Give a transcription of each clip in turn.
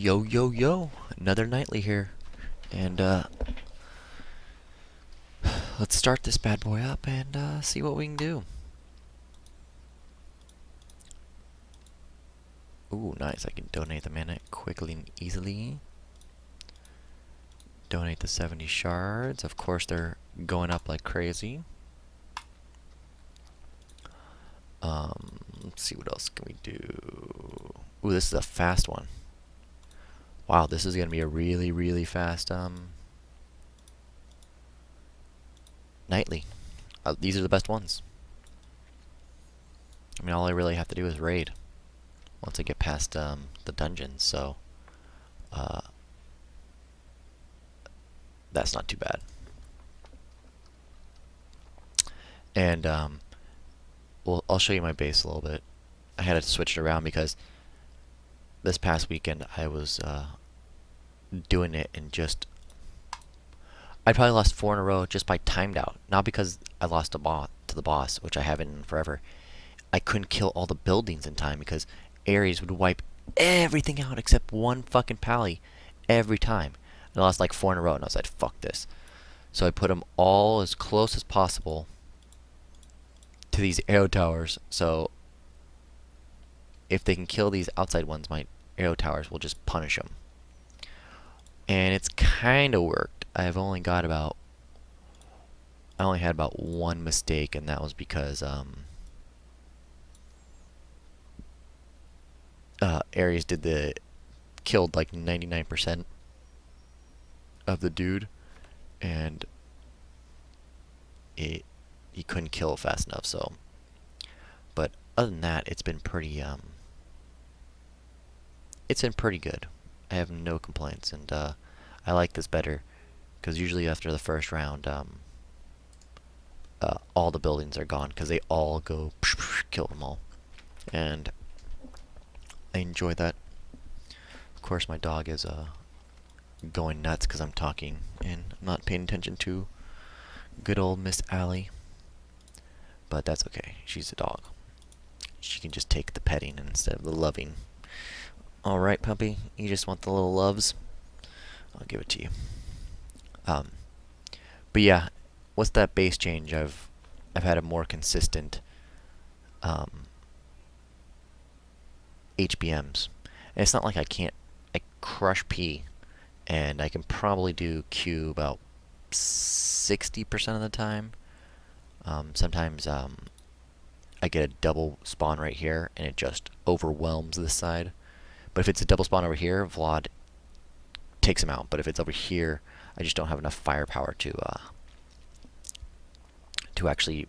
Yo, yo, yo, another nightly here. And let's start this bad boy up and see what we can do. Ooh, nice. I can donate the mana quickly and easily. Donate the 70 shards. Of course, they're going up like crazy. Let's see what else can we do. Ooh, this is a fast one. Wow, this is gonna be a really, really fast nightly. These are the best ones. I mean, all I really have to do is raid once I get past the dungeons. So uh, that's not too bad. And well, I'll show you my base a little bit. I had to switch it around because this past weekend I was doing it and just I probably lost 4 in a row just by timed out. Not because I lost to the boss, which I haven't in forever. I couldn't kill all the buildings in time because Ares would wipe everything out except one fucking pally every time. And I lost like 4 in a row, and I was like, fuck this. So I put them all as close as possible to these arrow towers. So if they can kill these outside ones, my arrow towers will just punish them. And it's kind of worked. I only had about one mistake, and that was because Ares killed like 99% of the dude, and he couldn't kill fast enough. So, but other than that, it's been pretty good. I have no complaints, and I like this better because usually after the first round, all the buildings are gone because they all go kill them all, and I enjoy that. Of course, my dog is going nuts because I'm talking and I'm not paying attention to good old Miss Allie. But that's okay. She's a dog. She can just take the petting instead of the loving. Alright, puppy. You just want the little loves? I'll give it to you. But yeah, what's that base change? I've had a more consistent HBMs. And it's not like I crush P, and I can probably do Q about 60% of the time. Sometimes I get a double spawn right here, and it just overwhelms this side. But if it's a double spawn over here, Vlad takes him out. But if it's over here, I just don't have enough firepower to actually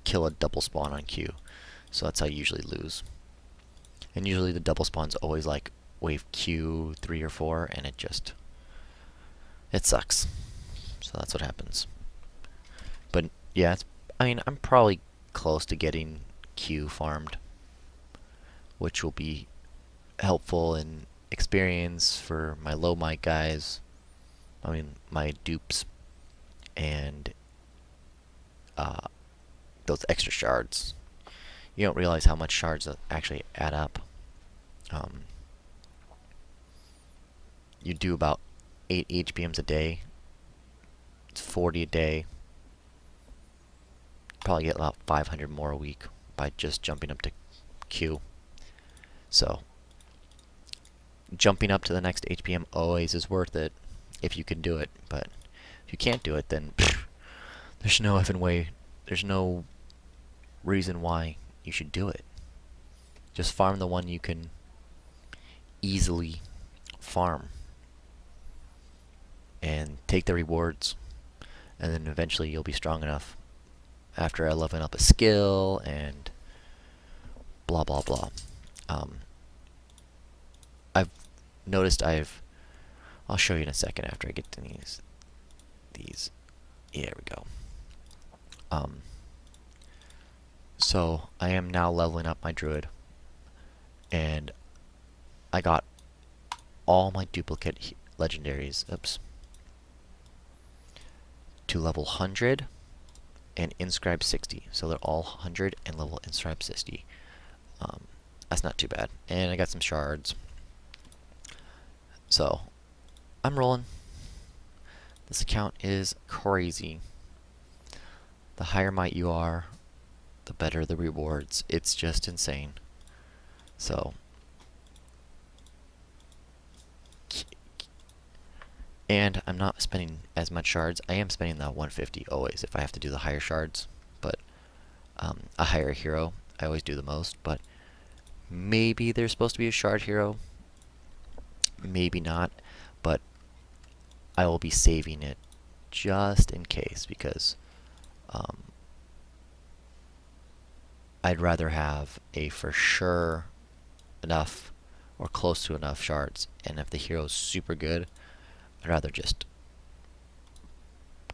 kill a double spawn on Q. So that's how I usually lose. And usually the double spawn's always like wave Q 3 or 4, and it sucks. So that's what happens. But yeah, I mean, I'm probably close to getting Q farmed, which will be helpful in experience for my low mic guys. I mean, my dupes, and those extra shards. You don't realize how much shards actually add up. You do about 8 HPMs a day. It's 40 a day. Probably get about 500 more a week by just jumping up to Q. So, jumping up to the next HPM always is worth it if you can do it. But if you can't do it, then there's no effing way. There's no reason why you should do it. Just farm the one you can easily farm, and take the rewards, and then eventually you'll be strong enough after leveling up a skill and blah blah blah. I've noticed I'll show you in a second after I get to these. Here we go. So I am now leveling up my druid, and I got all my duplicate legendaries, to level 100 and inscribe 60. So they're all 100 and level inscribe 60. That's not too bad. And I got some shards. So, I'm rolling. This account is crazy. The higher might you are, the better the rewards. It's just insane. So, and I'm not spending as much shards. I am spending the 150 always if I have to do the higher shards, but a higher hero I always do the most. But maybe there's supposed to be a shard hero, maybe not, but I will be saving it just in case, because I'd rather have a for sure enough or close to enough shards, and if the hero's super good, I'd rather just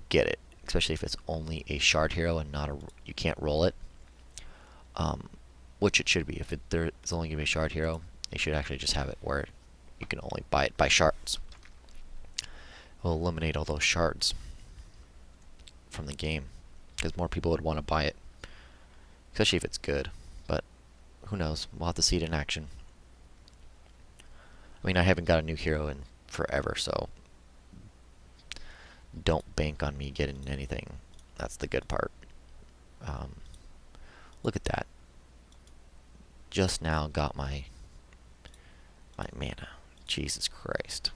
get it, especially if it's only a shard hero and not a, you can't roll it, which it should be. If there's only going to be a shard hero, they should actually just have it where you can only buy it by shards. We'll eliminate all those shards from the game, because more people would want to buy it, especially if it's good. But who knows? We'll have to see it in action. I mean, I haven't got a new hero in forever, so don't bank on me getting anything. That's the good part. Look at that. Just now got my mana. Jesus Christ.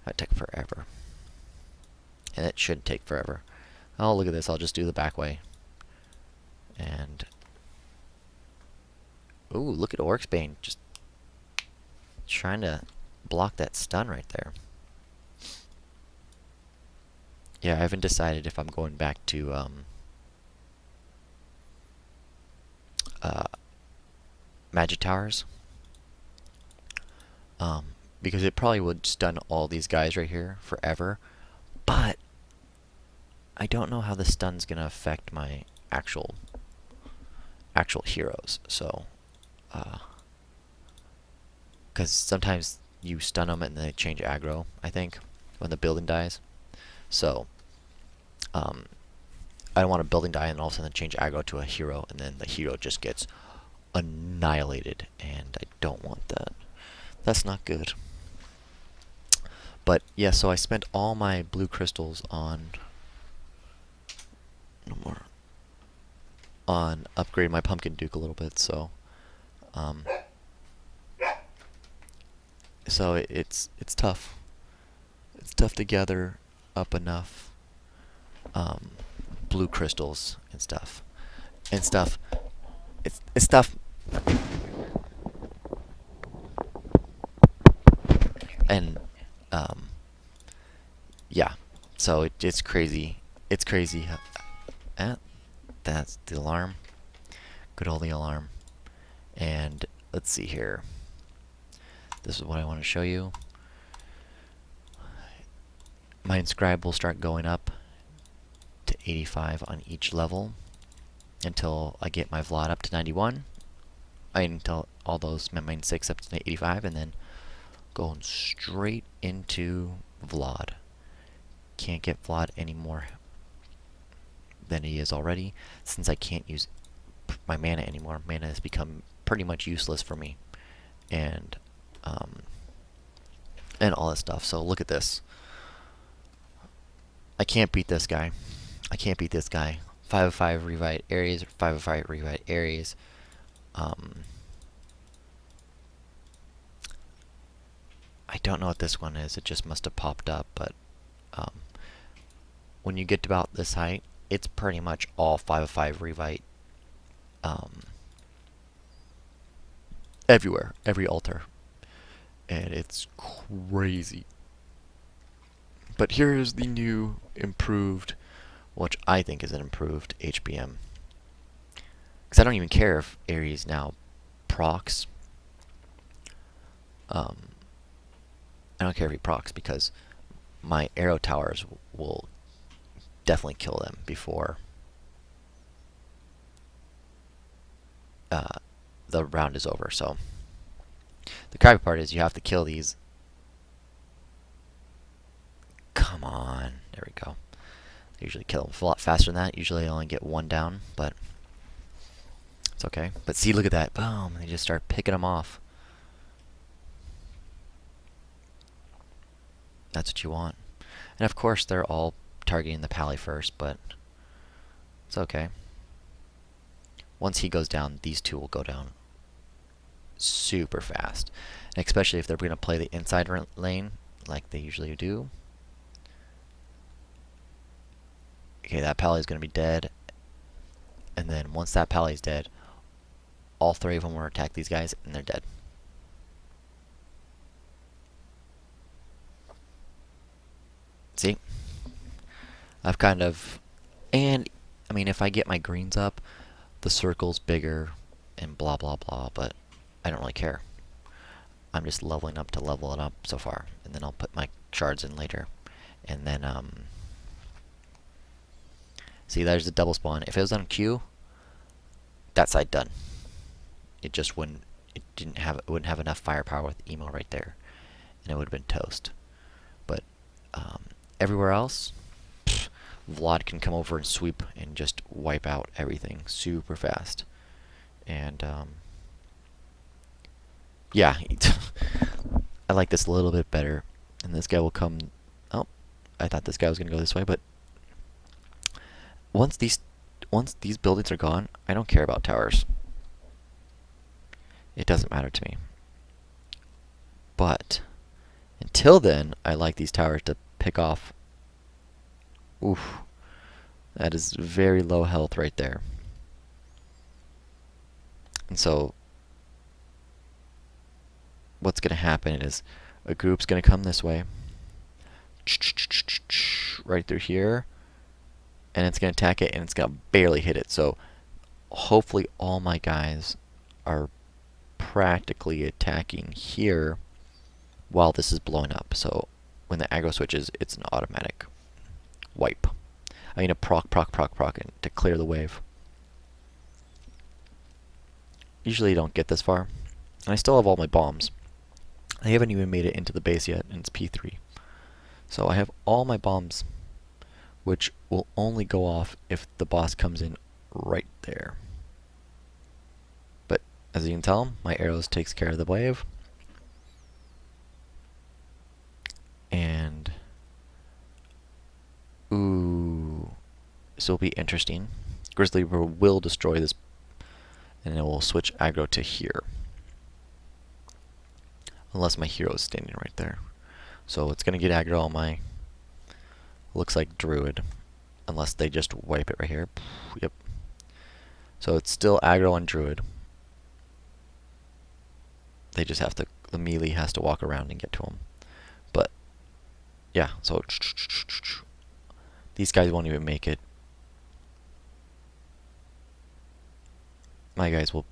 That took forever. And it shouldn't take forever. Oh, look at this. I'll just do the back way. And ooh, look at Orcsbane just trying to block that stun right there. Yeah, I haven't decided if I'm going back to Magic Towers. Because it probably would stun all these guys right here forever. But I don't know how the stun's gonna affect my actual heroes. So, because sometimes you stun them and they change aggro, I think, when the building dies. So, I don't want a building die and all of a sudden change aggro to a hero, and then the hero just gets annihilated, and I don't want that. That's not good. But yeah, so I spent all my blue crystals on upgrading my Pumpkin Duke a little bit. So, it's tough. It's tough to gather up enough blue crystals and stuff. It's stuff. And yeah, so it's crazy. It's crazy. That's the alarm. Good old the alarm. And let's see here. This is what I want to show you. My inscribe will start going up to 85 on each level until I get my Vlad up to 91. Until all those main 6 up to 85, and then going straight into Vlad. Can't get Vlad any more than he is already, since I can't use my mana anymore. Mana has become pretty much useless for me, and all that stuff. So look at this. I can't beat this guy. I can't beat this guy. 5/5 revive areas, or 5/5 revive areas. I don't know what this one is. It just must have popped up, but when you get to about this height, it's pretty much all 5/5 revive everywhere, every altar, and it's crazy. But here is the new improved, which I think is an improved HBM. Because I don't even care if Ares now procs. I don't care if he procs, because my arrow towers will definitely kill them before the round is over. So the crappy part is you have to kill these. Come on, there we go. I usually kill them a lot faster than that. Usually I only get one down, but it's okay. But see, look at that. Boom, they just start picking them off. That's what you want. And of course, they're all targeting the pally first, but it's okay. Once he goes down, these two will go down super fast. And especially if they're going to play the inside lane, like they usually do. Okay, that pally is going to be dead. And then once that pally is dead, all three of them will attack these guys, and they're dead. See? I've kind of... And, I mean, if I get my greens up, the circle's bigger, and blah, blah, blah, but I don't really care. I'm just leveling up to level it up so far, and then I'll put my shards in later. And then, see, there's the double spawn. If it was on Q, that side done. It just wouldn't, it wouldn't have enough firepower with Emo right there, and it would have been toast. But everywhere else, Vlad can come over and sweep and just wipe out everything super fast. And yeah, I like this a little bit better. And this guy will come. Oh, I thought this guy was gonna go this way, but once these buildings are gone, I don't care about towers. It doesn't matter to me. But until then, I like these towers to pick off. Oof. That is very low health right there. And so what's going to happen is a group's going to come this way. Right through here. And it's going to attack it, and it's going to barely hit it. So hopefully all my guys are practically attacking here while this is blowing up. So when the aggro switches, it's an automatic wipe. I mean a proc to clear the wave. Usually you don't get this far. And I still have all my bombs. I haven't even made it into the base yet, and it's P3. So I have all my bombs, which will only go off if the boss comes in right there. But as you can tell, my arrows takes care of the wave. And ooh, this will be interesting. Grizzly Reaper will destroy this, and it will switch aggro to here. Unless my hero is standing right there. So it's going to get aggro on my, looks like Druid. Unless they just wipe it right here. Yep. So it's still aggro on Druid. They just have to, the melee has to walk around and get to him. But, yeah, so these guys won't even make it. My guys will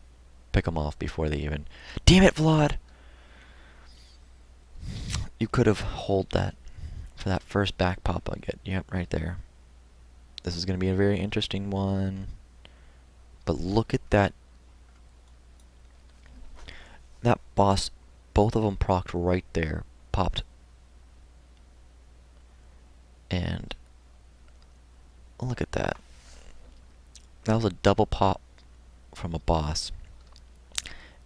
pick them off before they even... Damn it, Vlad! You could have hold that for that first back pop I get. Yep, right there. This is going to be a very interesting one. But look at that. That boss, both of them procced right there. Popped. And look at that. That was a double pop from a boss.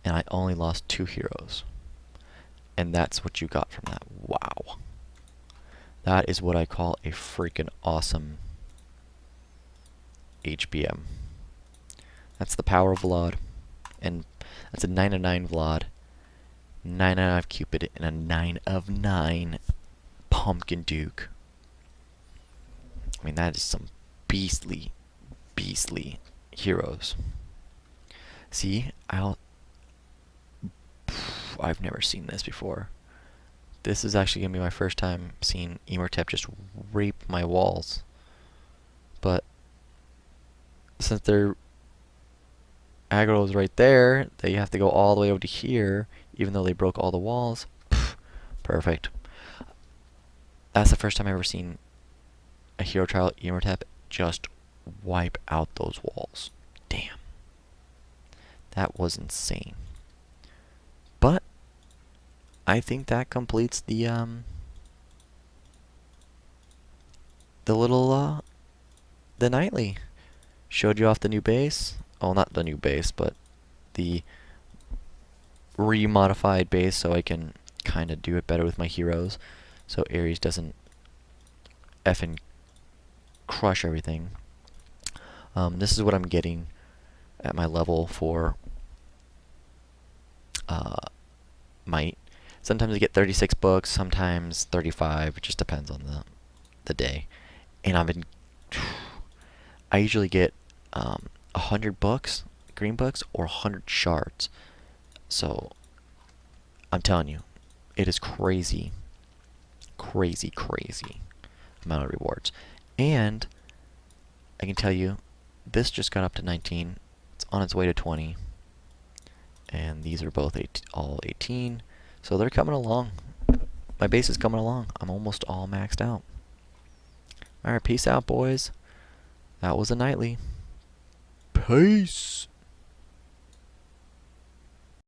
And I only lost 2 heroes. And that's what you got from that. Wow. That is what I call a freaking awesome HBM. That's the power of Vlad. And that's a 9 of 9 Vlad, 9 out of Cupid, and a 9 of 9 Pumpkin Duke. I mean, that is some beastly, beastly heroes. See, I've never seen this before. This is actually going to be my first time seeing Imhotep just rape my walls. But since their aggro is right there, they have to go all the way over to here, even though they broke all the walls. Perfect. That's the first time I've ever seen a hero trial Imhotep just wipe out those walls. Damn. That was insane. But I think that completes the little the nightly. Showed you off the new base. Oh, not the new base, but the remodified base, so I can kind of do it better with my heroes. so Ares doesn't effing crush everything. This is what I'm getting at my level for Might. Sometimes I get 36 books, sometimes 35. It just depends on the day. And I usually get 100 books, green books, or 100 shards. So I'm telling you, it is crazy, crazy, crazy amount of rewards. And I can tell you, this just got up to 19. It's on its way to 20. And these are both all 18. So they're coming along. My base is coming along. I'm almost all maxed out. Alright, peace out, boys. That was a nightly. Peace.